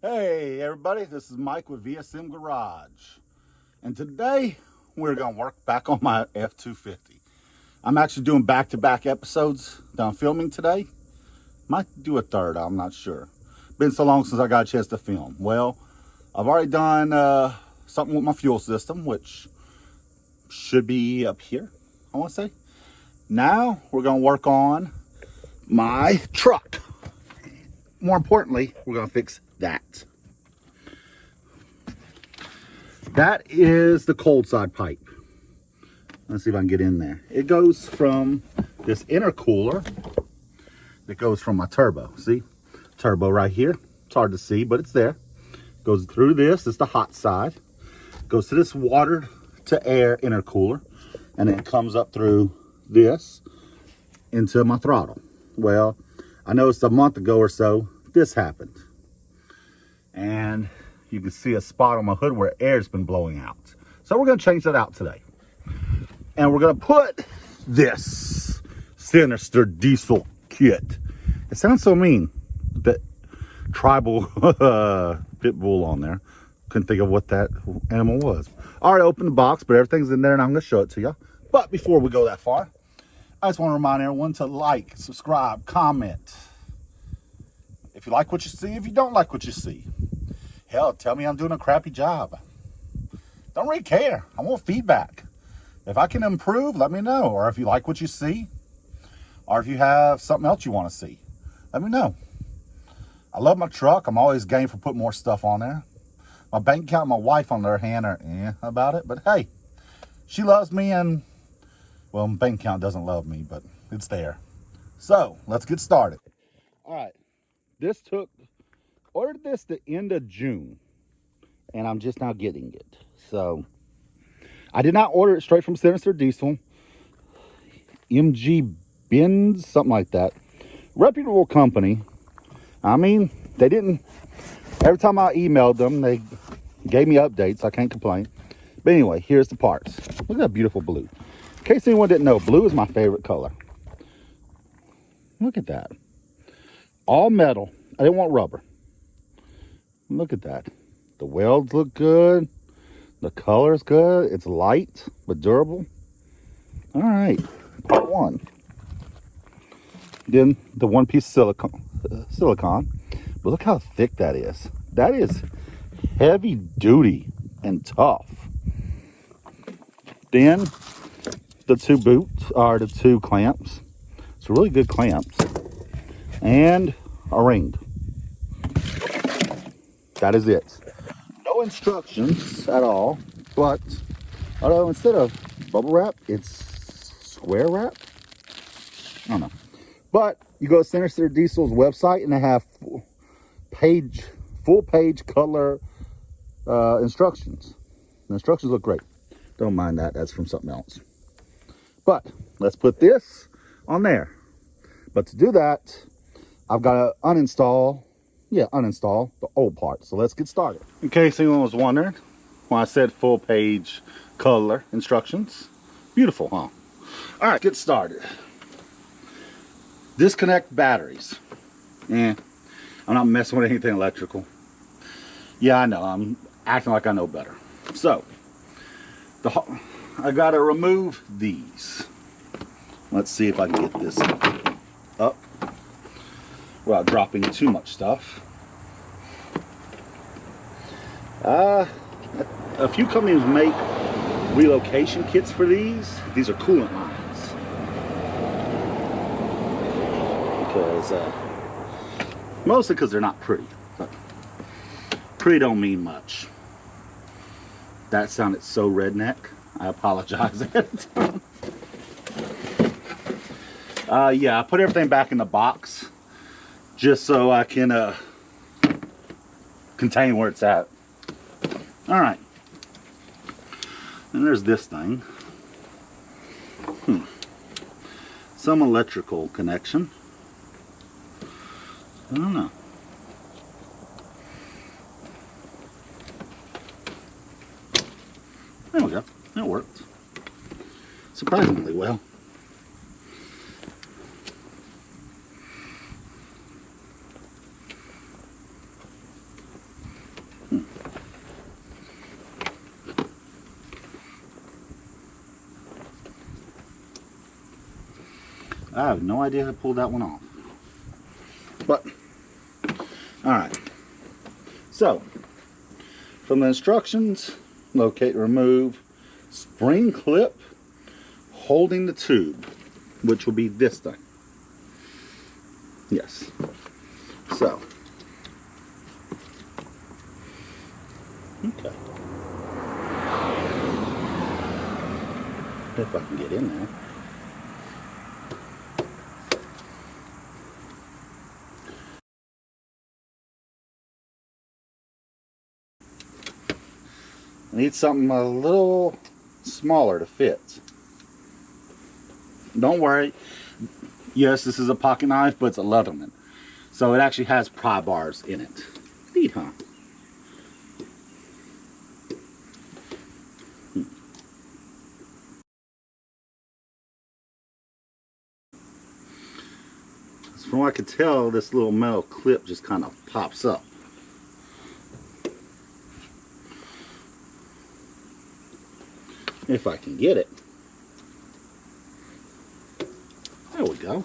Hey everybody, this is Mike with VSM Garage, and today we're going to work back on my F250. I'm actually doing back-to-back episodes that I'm filming today. Might do a third, I'm not sure. Been so long since I got a chance to film. Well, I've already done something with my fuel system, which should be up here, I want to say. Now we're going to work on my truck. More importantly, we're going to fix that. That is the cold side pipe. Let's see if I can get in there. It goes from this intercooler that goes from my turbo. See? Turbo right here. It's hard to see, but it's there. Goes through this. It's the hot side. Goes to this water to air intercooler. And then it comes up through this into my throttle. Well, I noticed a month ago or so, this happened. And you can see a spot on my hood where air's been blowing out. So we're going to change that out today. And we're going to put this Sinister diesel kit. It sounds so mean, that tribal pit bull on there. Couldn't think of what that animal was. I already opened the box, but everything's in there and I'm going to show it to you. But before we go that far, I just want to remind everyone to like, subscribe, comment. If you like what you see, if you don't like what you see. Hell, tell me I'm doing a crappy job. Don't really care. I want feedback. If I can improve, let me know. Or if you like what you see, or if you have something else you want to see, let me know. I love my truck. I'm always game for putting more stuff on there. My bank account and my wife, on the other hand, are about it. But hey, she loves me, and, well, my bank account doesn't love me, but it's there. So, let's get started. All right. Ordered this the end of June, and I'm just now getting it. So, I did not order it straight from Sinister Diesel. MG Bins, something like that. Reputable company. I mean, they didn't, every time I emailed them, they gave me updates. I can't complain. But anyway, here's the parts. Look at that beautiful blue. In case anyone didn't know, blue is my favorite color. Look at that. All metal. I didn't want rubber. Look at that. The welds look good. The color's good. It's light but durable. All right, part one. Then the one-piece silicone. But look how thick that is. That is heavy duty and tough. Then the two boots are the two clamps. It's really good clamps. And a ring. That is it. No instructions at all, but although instead of bubble wrap, it's square wrap. I don't know. But you go to Sinister Diesel's website and they have full page color instructions. The instructions look great. Don't mind that. That's from something else. But let's put this on there. But to do that, I've got to uninstall the old part. So let's get started. In case anyone was wondering, when I said full page color instructions, beautiful, huh? All right, get started. Disconnect batteries. I'm not messing with anything electrical. Yeah, I know, I'm acting like I know better. So, I gotta remove these. Let's see if I can get this up without dropping too much stuff. A few companies make relocation kits for these. These are coolant lines. Because, mostly because they're not pretty. But pretty don't mean much. That sounded so redneck. I apologize ahead of time. Yeah, I put everything back in the box just so I can contain where it's at. All right. And there's this thing. Some electrical connection. I don't know. There we go. That worked. Surprisingly well. I have no idea how to pull that one off. But, alright. So, from the instructions, locate and remove spring clip holding the tube, which will be this thing. Yes. So, okay. If I can get in there. I need something a little smaller to fit. Don't worry. Yes, this is a pocket knife, but it's a Leatherman. So it actually has pry bars in it. Neat, huh? From what I could tell, this little metal clip just kind of pops up. If I can get it. There we go.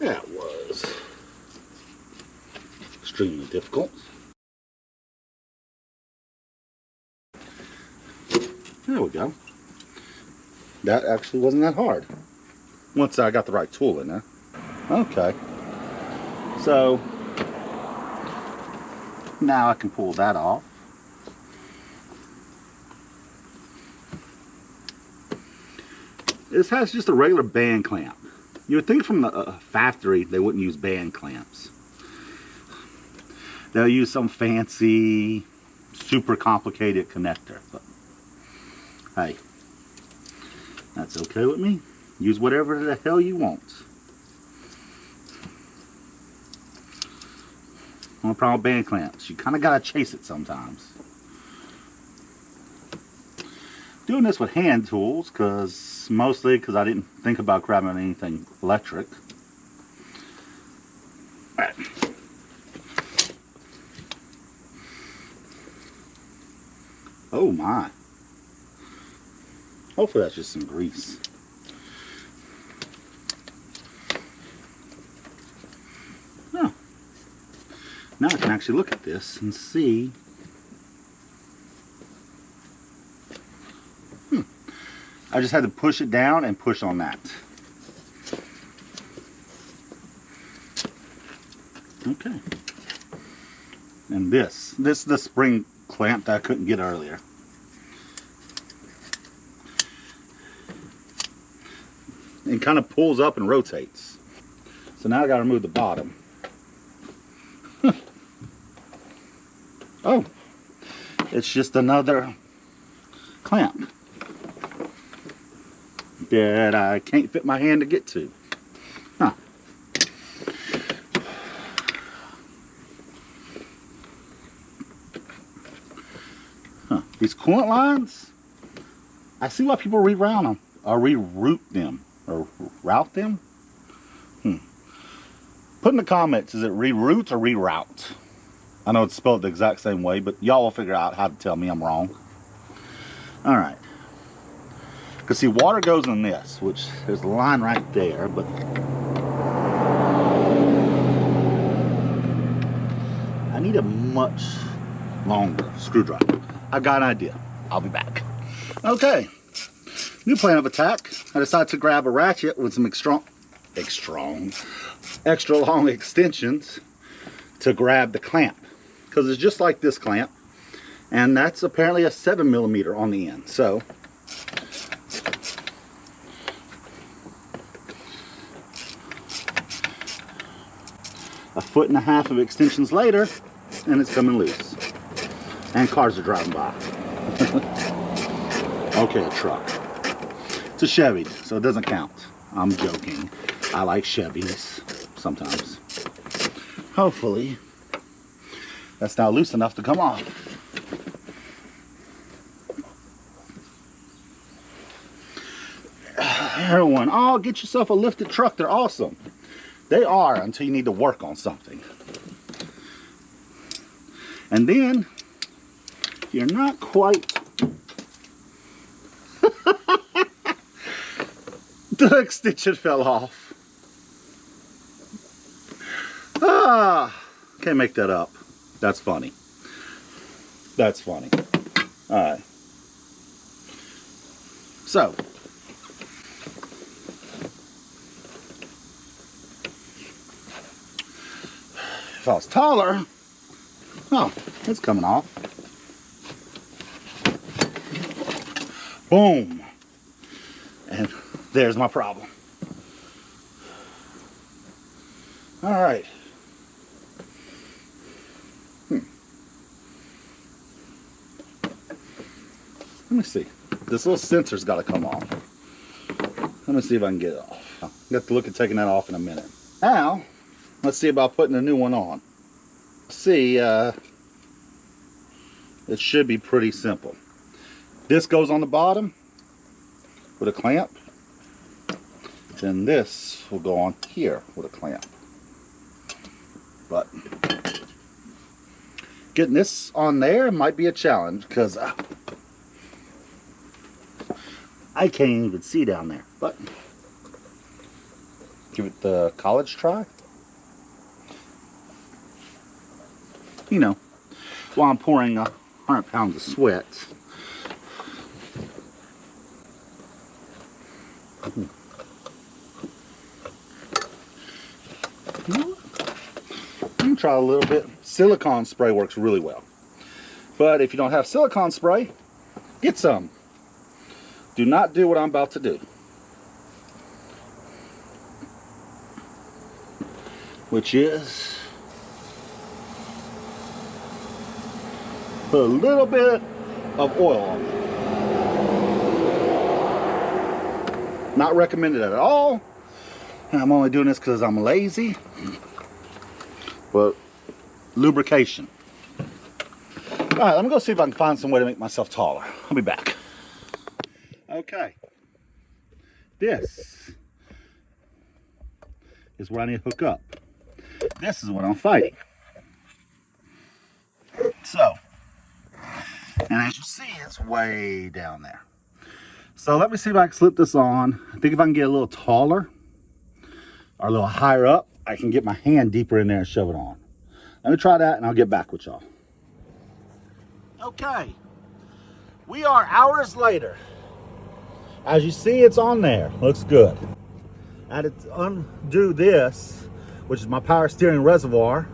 That was extremely difficult. There we go. That actually wasn't that hard. Once I got the right tool in there. Okay. So now I can pull that off. This has just a regular band clamp. You would think from the factory they wouldn't use band clamps. They'll use some fancy, super complicated connector. But hey, that's okay with me. Use whatever the hell you want. Only problem with band clamps, you kind of gotta chase it sometimes. Doing this with hand tools, mostly because I didn't think about grabbing anything electric. All right. Oh my. Hopefully that's just some grease. Oh. Now I can actually look at this and see. I just had to push it down and push on that. Okay. And this is the spring clamp that I couldn't get earlier. It kind of pulls up and rotates. So now I gotta remove the bottom. Oh, it's just another clamp that I can't fit my hand to get to. Huh. Huh. These coolant lines, I see why people reroute them, or reroute them, or route them. Put in the comments, is it reroute or reroute? I know it's spelled the exact same way, but y'all will figure out how to tell me I'm wrong. Alright. Because see, water goes in this, which there's a line right there, but I need a much longer screwdriver. I've got an idea. I'll be back. Okay. New plan of attack. I decided to grab a ratchet with some extra long extensions to grab the clamp. Because it's just like this clamp. And that's apparently a 7mm on the end. So a 1.5 feet of extensions later, and it's coming loose. And cars are driving by. Okay, a truck. It's a Chevy, so it doesn't count. I'm joking. I like Chevys sometimes. Hopefully, that's now loose enough to come off. Everyone, oh, get yourself a lifted truck. They're awesome. They are until you need to work on something. And then you're not quite. The extension fell off. Can't make that up. That's funny. That's funny. Alright. So. If I was taller. Oh, it's coming off. Boom. And there's my problem. Alright. Let me see. This little sensor's got to come off. Let me see if I can get it off. I'll have to look at taking that off in a minute. Now, let's see about putting a new one on. See, it should be pretty simple. This goes on the bottom with a clamp. Then this will go on here with a clamp. But getting this on there might be a challenge because I can't even see down there. But give it the college try. You know, while I'm pouring 100 pounds of sweat. You know what? I'm gonna try a little bit. Silicone spray works really well. But if you don't have silicone spray, get some. Do not do what I'm about to do. Which is put a little bit of oil on it. Not recommended at all. And I'm only doing this because I'm lazy. But lubrication. Alright, let me go see if I can find some way to make myself taller. I'll be back. Okay. This is where I need to hook up. This is what I'm fighting. So, and as you see, it's way down there. So let me see if I can slip this on. I think if I can get a little taller or a little higher up, I can get my hand deeper in there and shove it on. Let me try that and I'll get back with y'all. Okay, we are hours later. As you see, it's on there. Looks good. I had to undo this, which is my power steering reservoir.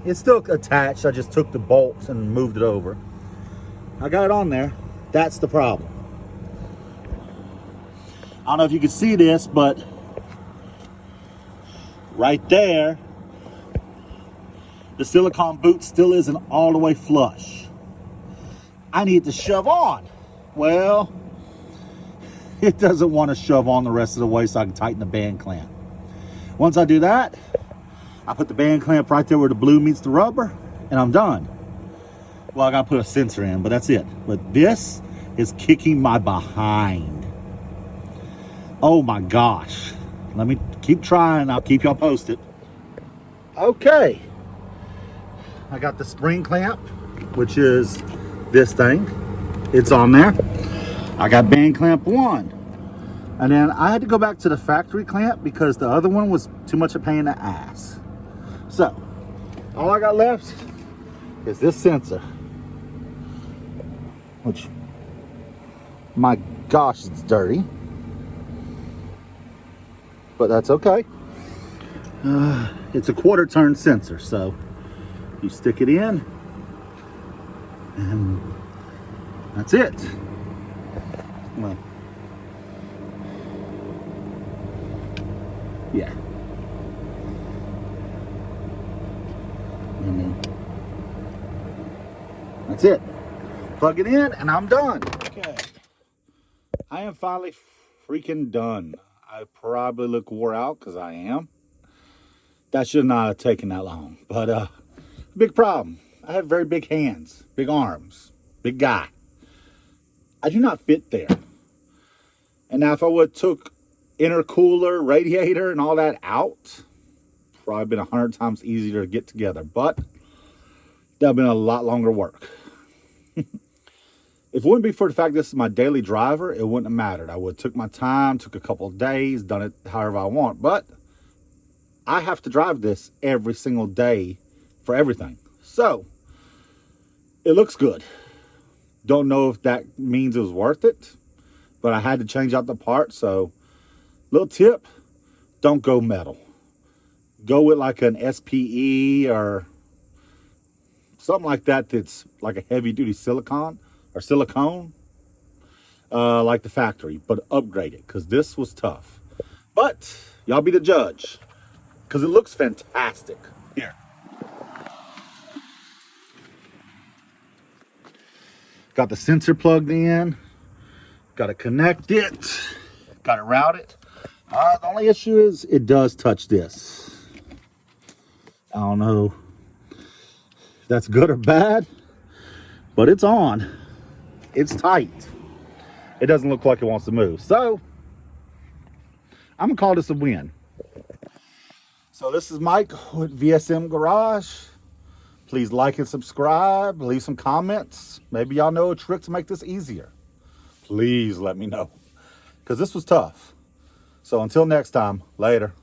It's still attached. I just took the bolts and moved it over. I got it on there. That's the problem. I don't know if you can see this, but right there, the silicone boot still isn't all the way flush. I need to shove on. Well, it doesn't want to shove on the rest of the way, so I can tighten the band clamp. Once I do that, I put the band clamp right there where the blue meets the rubber, and I'm done. Well, I gotta put a sensor in, but that's it. But this is kicking my behind. Oh my gosh. Let me keep trying. I'll keep y'all posted. Okay. I got the spring clamp, which is this thing. It's on there. I got band clamp 1. And then I had to go back to the factory clamp because the other one was too much a pain in the ass. So, all I got left is this sensor. Which, my gosh, it's dirty. But that's okay. It's a 1/4 turn sensor, so you stick it in and that's it. Well, yeah. And then that's it. Plug it in and I'm done. Okay. I am finally freaking done. I probably look wore out because I am. That should not have taken that long. But big problem. I have very big hands, big arms, big guy. I do not fit there. And now if I would have took intercooler, radiator, and all that out, probably been 100 times easier to get together, but that would have been a lot longer work. If it wouldn't be for the fact this is my daily driver, it wouldn't have mattered. I would have took my time, took a couple of days, done it however I want. But I have to drive this every single day for everything. So it looks good. Don't know if that means it was worth it, but I had to change out the part. So little tip, don't go metal. Go with like an SPE or something like that that's like a heavy duty silicone. Or silicone, like the factory, but upgrade it, because this was tough. But y'all be the judge, because it looks fantastic. Here. Got the sensor plugged in, got to connect it, got to route it. The only issue is it does touch this. I don't know if that's good or bad, but it's on. It's tight. It doesn't look like it wants to move. So, I'm going to call this a win. So, this is Mike with VSM Garage. Please like and subscribe. Leave some comments. Maybe y'all know a trick to make this easier. Please let me know. Because this was tough. So, until next time, later.